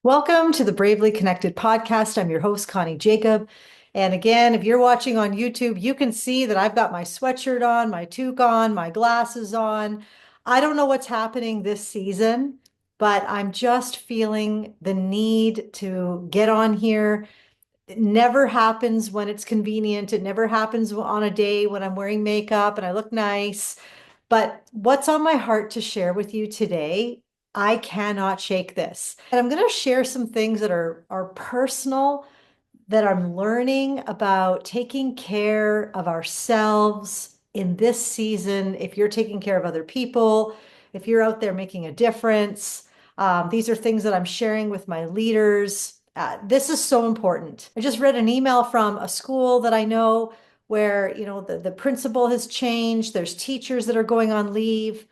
Welcome to the Bravely Connected podcast. I'm your host, Connie Jakab. And again, if you're watching on YouTube, you can see that I've got my sweatshirt on, my toque on, my glasses on. I don't know what's happening this season, but I'm just feeling the need to get on here. It never happens when it's convenient. It never happens on a day when I'm wearing makeup and I look nice. But what's on my heart to share with you today, I cannot shake this. And I'm going to share some things that are personal that I'm learning about taking care of ourselves in this season. If you're taking care of other people, if you're out there making a difference, these are things that I'm sharing with my leaders. This is so important. I just read an email from a school that I know where, the principal has changed. There's teachers that are going on leave.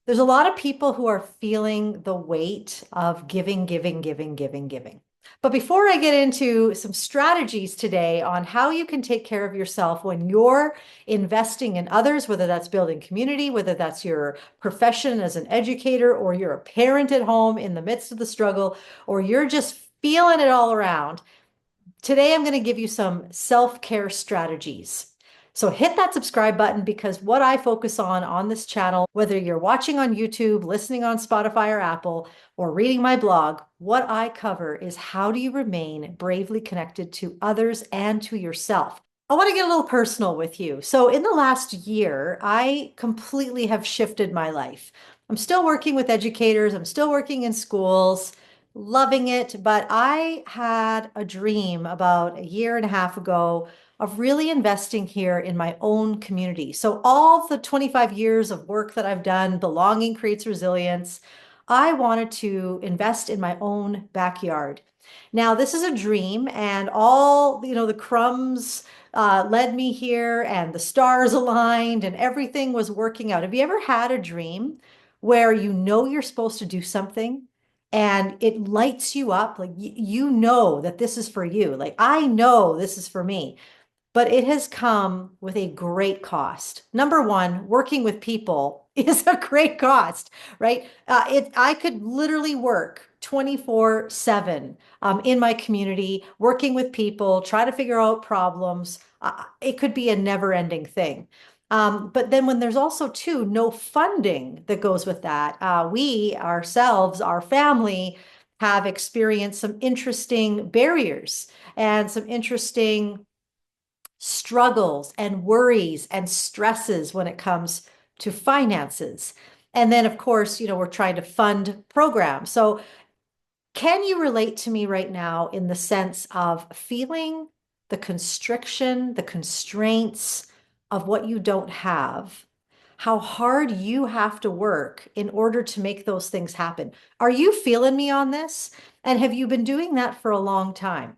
There's a lot of people who are feeling the weight of giving, giving, giving, giving, giving. But before I get into some strategies today on how you can take care of yourself when you're investing in others, whether that's building community, whether that's your profession as an educator, or you're a parent at home in the midst of the struggle, or you're just feeling it all around, today I'm going to give you some self-care strategies. So hit that subscribe button because what I focus on this channel, whether you're watching on YouTube, listening on Spotify or Apple, or reading my blog, what I cover is how do you remain bravely connected to others and to yourself. I want to get a little personal with you. So in the last year, I completely have shifted my life. I'm still working with educators. I'm still working in schools, loving it. But I had a dream about a year and a half ago of really investing here in my own community. So all the 25 years of work that I've done, belonging creates resilience. I wanted to invest in my own backyard. Now, this is a dream, and all, the crumbs led me here, and the stars aligned, and everything was working out. Have you ever had a dream where you know you're supposed to do something and it lights you up? Like you know that this is for you. Like I know this is for me, but it has come with a great cost. Number one, working with people is a great cost, right? I could literally work 24/7 in my community, working with people, try to figure out problems. It could be a never-ending thing. But then when there's also too no funding that goes with that, we ourselves, our family, have experienced some interesting barriers and some interesting struggles and worries and stresses when it comes to finances. And then, of course, we're trying to fund programs. So, can you relate to me right now in the sense of feeling the constriction, the constraints of what you don't have? How hard you have to work in order to make those things happen. Are you feeling me on this? And have you been doing that for a long time?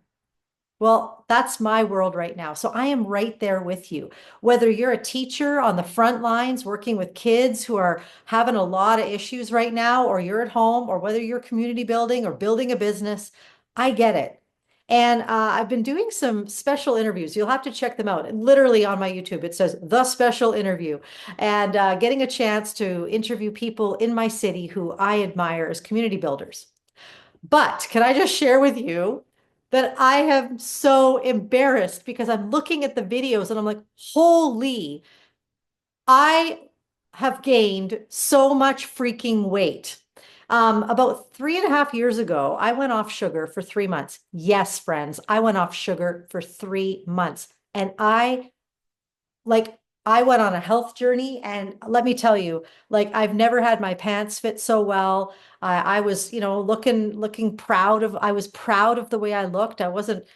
Well, that's my world right now. So I am right there with you. Whether you're a teacher on the front lines working with kids who are having a lot of issues right now, or you're at home, or whether you're community building or building a business, I get it. And I've been doing some special interviews. You'll have to check them out. Literally on my YouTube, it says the special interview, and getting a chance to interview people in my city who I admire as community builders. But can I just share with you that I am so embarrassed because I'm looking at the videos and I'm like, holy, I have gained so much freaking weight. About 3.5 years ago, I went off sugar for 3 months. Yes, friends, I went off sugar for 3 months. And like I went on a health journey, and let me tell you, like I've never had my pants fit so well. I was, looking proud of, I was proud of the way I looked. I wasn't,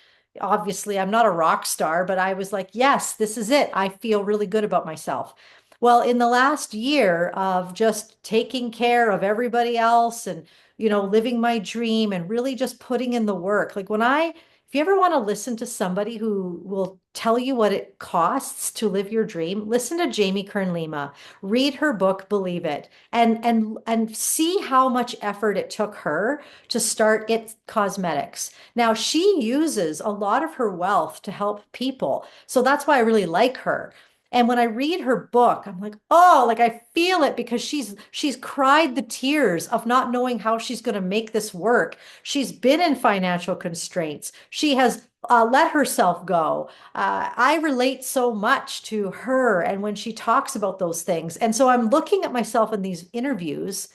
obviously, I'm not a rock star, but I was like, yes, this is it. I feel really good about myself. Well, in the last year of just taking care of everybody else and, living my dream and really just putting in the work, like if you ever want to listen to somebody who will tell you what it costs to live your dream, listen to Jamie Kern Lima. Read her book, Believe It, and see how much effort it took her to start It Cosmetics. Now, she uses a lot of her wealth to help people. So that's why I really like her. And when I read her book, I'm like, oh, like I feel it because she's cried the tears of not knowing how she's going to make this work. She's been in financial constraints. She has let herself go. I relate so much to her and when she talks about those things. And so I'm looking at myself in these interviews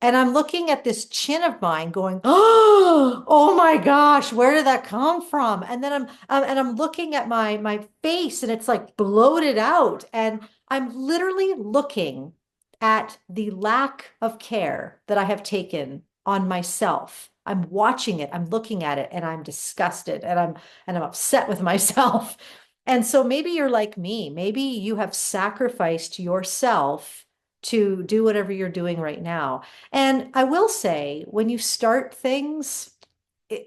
and I'm looking at this chin of mine going, oh my gosh, where did that come from? And then I'm looking at my face and it's like bloated out. And I'm literally looking at the lack of care that I have taken on myself. I'm watching it, I'm looking at it, and I'm disgusted and I'm upset with myself. And so maybe you're like me. Maybe you have sacrificed yourself to do whatever you're doing right now. And I will say, when you start things,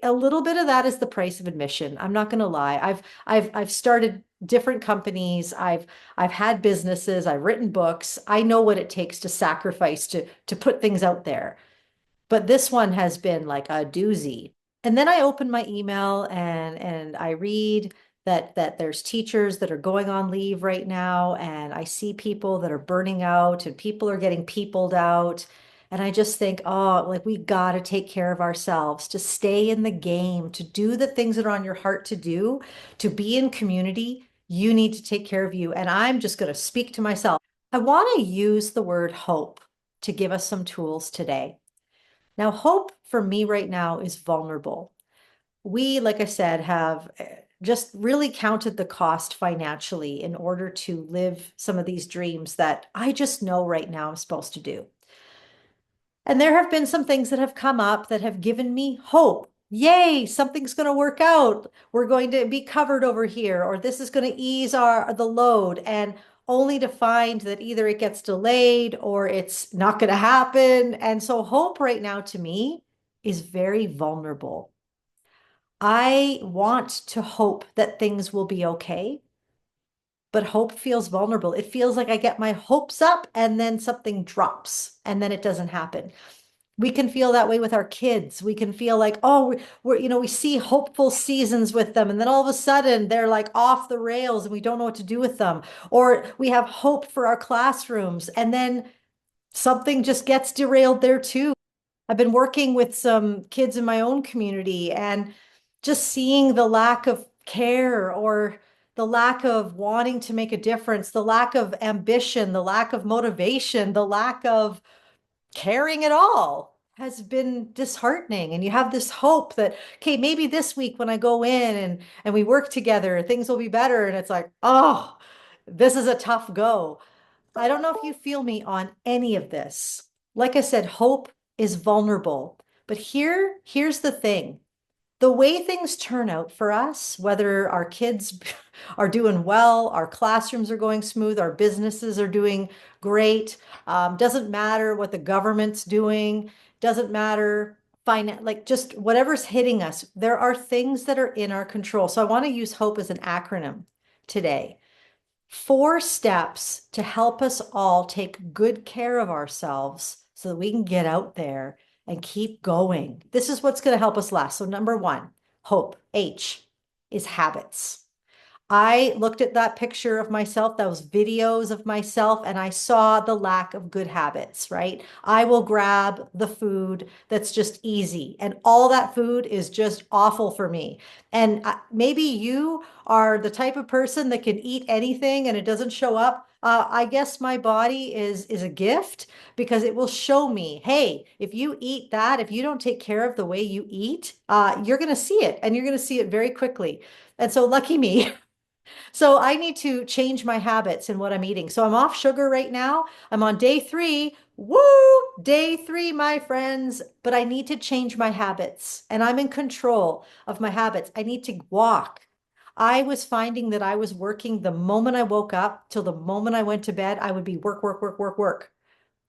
a little bit of that is the price of admission. I'm not going to lie. I've started different companies. I've had businesses. I've written books. I know what it takes to sacrifice to put things out there. But this one has been like a doozy. And then I open my email and I read that there's teachers that are going on leave right now, and I see people that are burning out and people are getting peopled out. And I just think, oh, like we got to take care of ourselves, to stay in the game, to do the things that are on your heart to do, to be in community. You need to take care of you. And I'm just going to speak to myself. I want to use the word hope to give us some tools today. Now, hope for me right now is vulnerable. We, like I said, have just really counted the cost financially in order to live some of these dreams that I just know right now I'm supposed to do. And there have been some things that have come up that have given me hope. Yay, something's going to work out. We're going to be covered over here, or this is going to ease the load. And only to find that either it gets delayed or it's not going to happen. And so hope right now to me is very vulnerable. I want to hope that things will be okay, but hope feels vulnerable. It feels like I get my hopes up and then something drops and then it doesn't happen. We can feel that way with our kids. We can feel like, oh, we see hopeful seasons with them, and then all of a sudden they're like off the rails and we don't know what to do with them. Or we have hope for our classrooms, and then something just gets derailed there too. I've been working with some kids in my own community and just seeing the lack of care or the lack of wanting to make a difference, the lack of ambition, the lack of motivation, the lack of caring at all has been disheartening. And you have this hope that, okay, maybe this week when I go in and we work together, things will be better. And it's like, oh, this is a tough go. I don't know if you feel me on any of this. Like I said, hope is vulnerable. But here's the thing. The way things turn out for us, whether our kids are doing well, our classrooms are going smooth, our businesses are doing great, doesn't matter what the government's doing, doesn't matter, like just whatever's hitting us, there are things that are in our control. So I want to use hope as an acronym today. 4 steps to help us all take good care of ourselves so that we can get out there and keep going. This is what's going to help us last. So, number one, hope, H, is habits. I looked at that picture of myself, those videos of myself, and I saw the lack of good habits, right? I will grab the food that's just easy, and all that food is just awful for me. And maybe you are the type of person that can eat anything and it doesn't show up. I guess my body is a gift because it will show me, hey, if you eat that, if you don't take care of the way you eat, you're going to see it, and you're going to see it very quickly. And so, lucky me. So I need to change my habits in what I'm eating. So I'm off sugar right now. I'm on day 3. Woo! Day 3, my friends. But I need to change my habits, and I'm in control of my habits. I need to walk. I was finding that I was working the moment I woke up till the moment I went to bed. I would be work, work, work, work, work.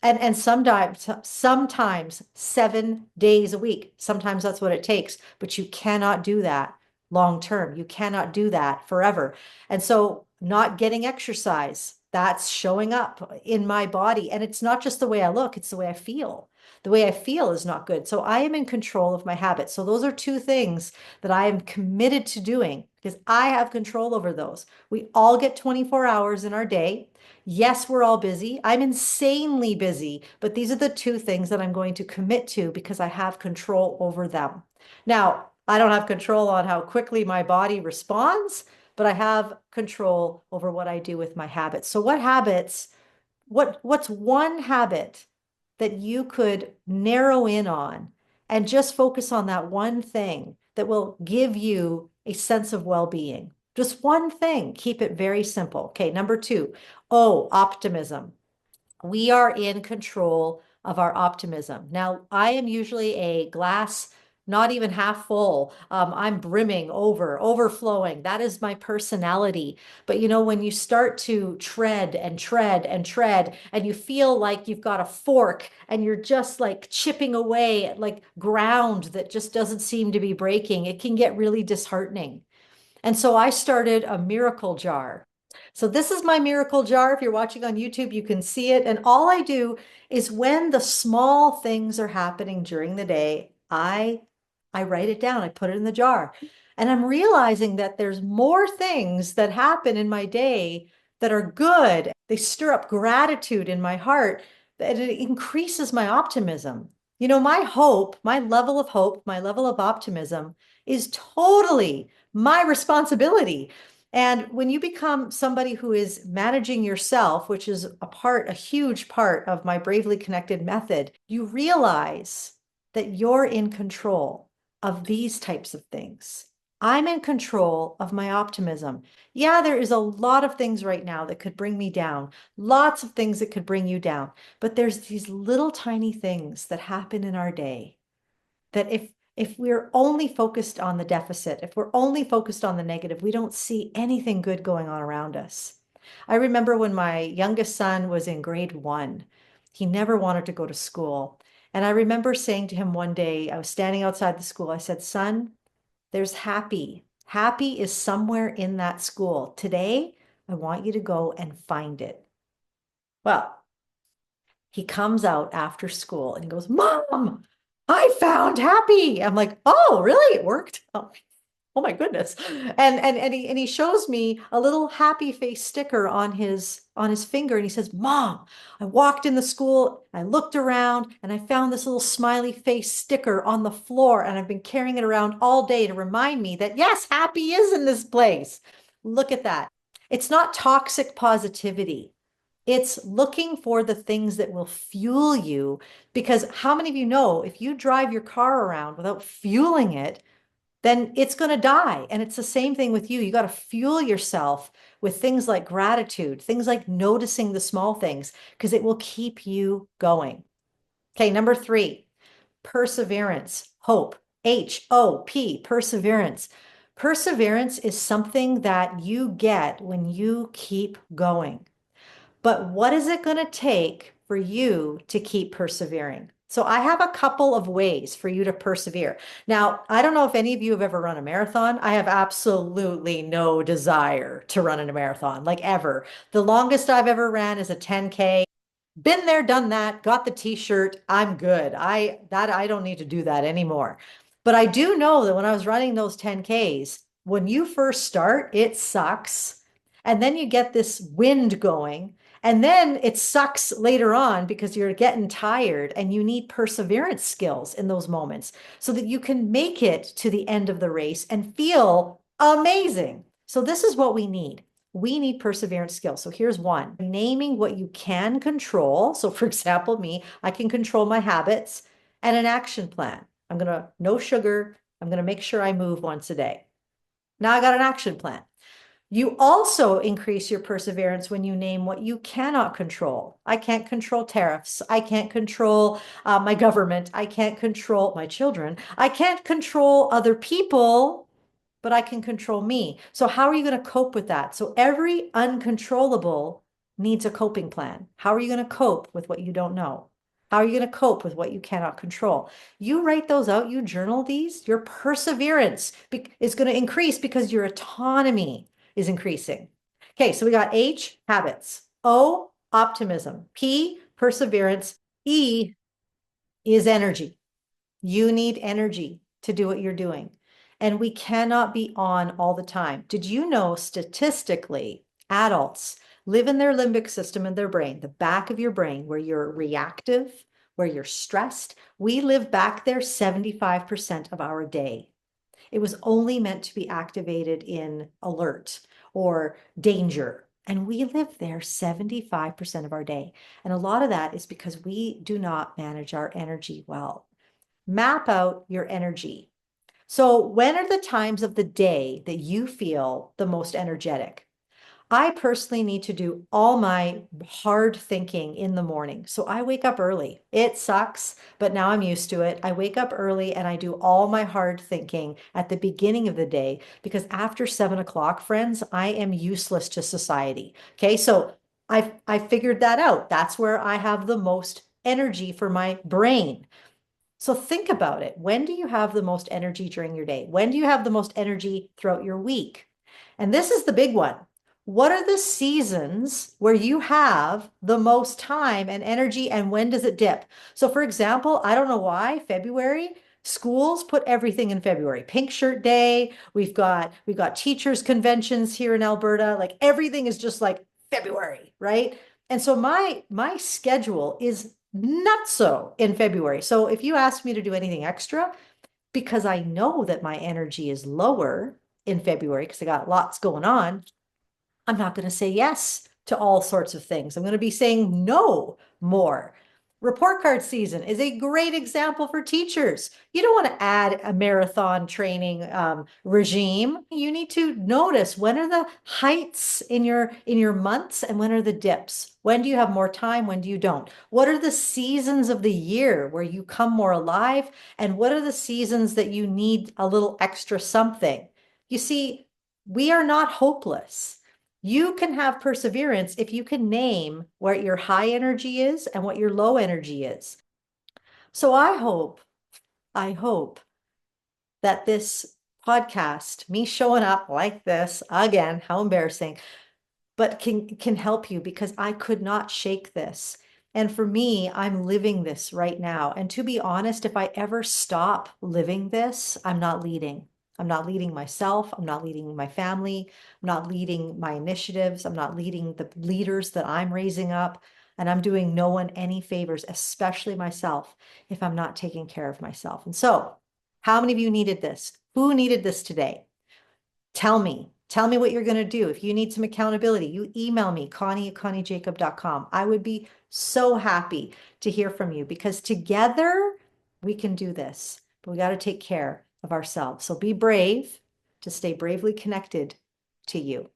And sometimes 7 days a week. Sometimes that's what it takes, but you cannot do that long term. You cannot do that forever. And so not getting exercise, that's showing up in my body. And it's not just the way I look, it's the way I feel. The way I feel is not good. So I am in control of my habits. So those are 2 things that I am committed to doing. because I have control over those. We all get 24 hours in our day. Yes, we're all busy. I'm insanely busy, but these are the two things that I'm going to commit to because I have control over them. Now, I don't have control on how quickly my body responds, but I have control over what I do with my habits. So what habits, what's one habit that you could narrow in on and just focus on that one thing that will give you a sense of well-being? Just one thing. Keep it very simple. Okay, number two. Oh, optimism. We are in control of our optimism. Now, I am usually a glass, not even half full. I'm brimming over, overflowing. That is my personality. But when you start to tread and tread and tread, and you feel like you've got a fork and you're just like chipping away at like ground that just doesn't seem to be breaking, it can get really disheartening. And so I started a miracle jar. So this is my miracle jar. If you're watching on YouTube, you can see it. And all I do is when the small things are happening during the day, I write it down. I put it in the jar. And I'm realizing that there's more things that happen in my day that are good. They stir up gratitude in my heart, that it increases my optimism. My hope, my level of hope, my level of optimism is totally my responsibility. And when you become somebody who is managing yourself, which is a huge part of my Bravely Connected method, you realize that you're in control of these types of things. I'm in control of my optimism. Yeah, there is a lot of things right now that could bring me down, lots of things that could bring you down, but there's these little tiny things that happen in our day that if we're only focused on the deficit, if we're only focused on the negative, we don't see anything good going on around us. I remember when my youngest son was in grade 1, he never wanted to go to school. And I remember saying to him one day, I was standing outside the school, I said, "Son, there's happy. Happy is somewhere in that school. Today, I want you to go and find it." Well, he comes out after school and he goes, "Mom, I found happy." I'm like, "Oh, really? It worked?" Oh my goodness. And he shows me a little happy face sticker on his finger and he says, "Mom, I walked in the school, I looked around and I found this little smiley face sticker on the floor and I've been carrying it around all day to remind me that yes, happy is in this place." Look at that. It's not toxic positivity. It's looking for the things that will fuel you. Because how many of you know if you drive your car around without fueling it, then it's going to die. And it's the same thing with you. You got to fuel yourself with things like gratitude, things like noticing the small things, because it will keep you going. Okay, number 3, perseverance, hope, HOP, perseverance. Perseverance is something that you get when you keep going. But what is it going to take for you to keep persevering? So I have a couple of ways for you to persevere. Now, I don't know if any of you have ever run a marathon. I have absolutely no desire to run in a marathon, like ever. The longest I've ever ran is a 10K. Been there, done that, got the t-shirt. I'm good. I don't need to do that anymore. But I do know that when I was running those 10Ks, when you first start, it sucks. And then you get this wind going. And then it sucks later on because you're getting tired and you need perseverance skills in those moments so that you can make it to the end of the race and feel amazing. So this is what we need. We need perseverance skills. So here's one, naming what you can control. So for example, me, I can control my habits and an action plan. No sugar. I'm going to make sure I move once a day. Now I got an action plan. You also increase your perseverance when you name what you cannot control. I can't control tariffs. I can't control my government. I can't control my children. I can't control other people, but I can control me. So how are you going to cope with that? So every uncontrollable needs a coping plan. How are you going to cope with what you don't know? How are you going to cope with what you cannot control? You write those out, you journal these, your perseverance is going to increase because your autonomy is increasing. Okay, so we got H, habits. O, optimism. P, perseverance. E is energy. You need energy to do what you're doing. And we cannot be on all the time. Did you know statistically, adults live in their limbic system in their brain, the back of your brain, where you're reactive, where you're stressed? We live back there 75% of our day. It was only meant to be activated in alert or danger. And we live there 75% of our day. And a lot of that is because we do not manage our energy well. Map out your energy. So, when are the times of the day that you feel the most energetic? I personally need to do all my hard thinking in the morning. So I wake up early. It sucks, but now I'm used to it. I wake up early and I do all my hard thinking at the beginning of the day because after 7 o'clock, friends, I am useless to society. Okay, so I figured that out. That's where I have the most energy for my brain. So think about it. When do you have the most energy during your day? When do you have the most energy throughout your week? And this is the big one. What are the seasons where you have the most time and energy, and when does it dip? So, for example, I don't know why, February, schools put everything in February. Pink Shirt Day, we've got teachers conventions here in Alberta. Like everything is just like February, right? And so my schedule is not so in February. So if you ask me to do anything extra, because I know that my energy is lower in February because I got lots going on, I'm not going to say yes to all sorts of things. I'm going to be saying no more. Report card season is a great example for teachers. You don't want to add a marathon training regime. You need to notice when are the heights in your months and when are the dips. When do you have more time? When do you don't? What are the seasons of the year where you come more alive? And what are the seasons that you need a little extra something? You see, we are not hopeless. You can have perseverance if you can name what your high energy is and what your low energy is. So I hope that this podcast, me showing up like this again, how embarrassing, but can help you because I could not shake this. And for me, I'm living this right now. And to be honest, if I ever stop living this, I'm not leading. I'm not leading myself. I'm not leading my family. I'm not leading my initiatives. I'm not leading the leaders that I'm raising up. And I'm doing no one any favors, especially myself, if I'm not taking care of myself. And so, how many of you needed this? Who needed this today? Tell me. Tell me what you're going to do. If you need some accountability, you email me, Connie@conniejakab.com. I would be so happy to hear from you because together we can do this. But we got to take care of ourselves. So be brave to stay bravely connected to you.